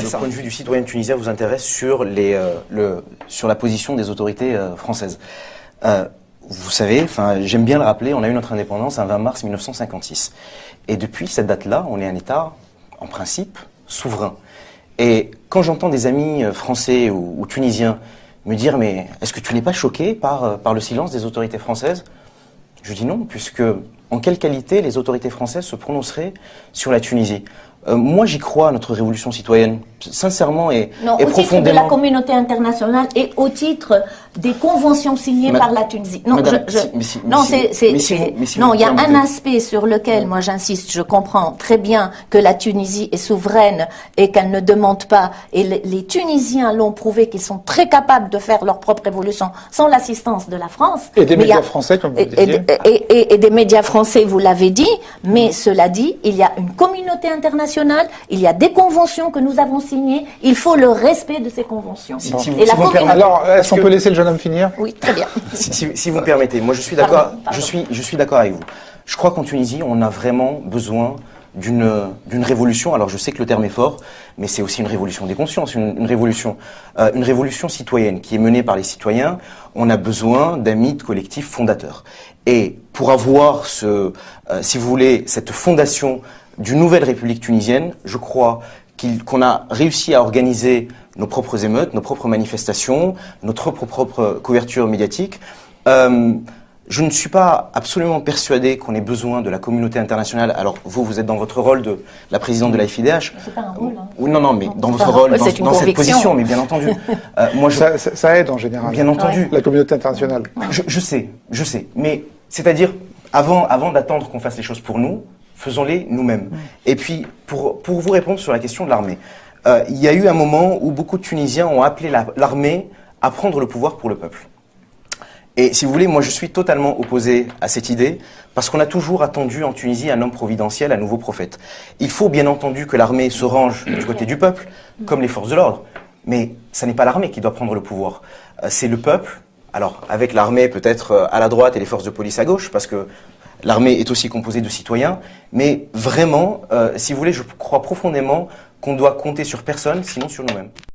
Le point de vue du citoyen tunisien vous intéresse sur, sur la position des autorités françaises. Vous savez, j'aime bien le rappeler, on a eu notre indépendance un 20 mars 1956. Et depuis cette date-là, on est un État, en principe, souverain. Et quand j'entends des amis français ou tunisiens me dire « mais est-ce que tu n'es pas choqué par le silence des autorités françaises ?» Je dis non, puisque en quelle qualité les autorités françaises se prononceraient sur la Tunisie? Moi, j'y crois à notre révolution citoyenne, sincèrement et profondément. Au titre de la communauté internationale et au titre des conventions signées par la Tunisie. Non, il y a un aspect sur lequel, moi j'insiste, je comprends très bien que la Tunisie est souveraine et qu'elle ne demande pas, et les Tunisiens l'ont prouvé qu'ils sont très capables de faire leur propre révolution sans l'assistance de la France. Et des médias français, comme vous disiez. Et des médias français, vous l'avez dit, mais cela dit, il y a une communauté internationale, il y a des conventions que nous avons signées, il faut le respect de ces conventions. Alors, est-ce qu'on peut laisser le jeune homme finir? Oui, très bien. Si vous me permettez, moi je suis d'accord. Je suis d'accord avec vous. Je crois qu'en Tunisie, on a vraiment besoin d'une révolution. Alors je sais que le terme est fort, mais c'est aussi une révolution des consciences, une révolution citoyenne qui est menée par les citoyens. On a besoin d'un mythe collectif fondateur. Et pour avoir si vous voulez, cette fondation d'une nouvelle République tunisienne, je crois qu'on a réussi à organiser nos propres émeutes, nos propres manifestations, notre propre couverture médiatique. Je ne suis pas absolument persuadé qu'on ait besoin de la communauté internationale. Alors vous êtes dans votre rôle de la présidente de la FIDH. C'est pas un rôle. Hein. Non, mais dans votre rôle, dans cette position, mais bien entendu. Ça aide en général. Bien entendu. La communauté internationale. Je sais. Mais c'est-à-dire, avant d'attendre qu'on fasse les choses pour nous, faisons-les nous-mêmes. Et puis, pour vous répondre sur la question de l'armée, il y a eu un moment où beaucoup de Tunisiens ont appelé l'armée à prendre le pouvoir pour le peuple. Et si vous voulez, moi je suis totalement opposé à cette idée, parce qu'on a toujours attendu en Tunisie un homme providentiel, un nouveau prophète. Il faut bien entendu que l'armée se range du côté du peuple, comme les forces de l'ordre. Mais ça n'est pas l'armée qui doit prendre le pouvoir, c'est le peuple. Alors, avec l'armée peut-être à la droite et les forces de police à gauche, parce que l'armée est aussi composée de citoyens, mais vraiment, si vous voulez, je crois profondément qu'on doit compter sur personne, sinon sur nous-mêmes.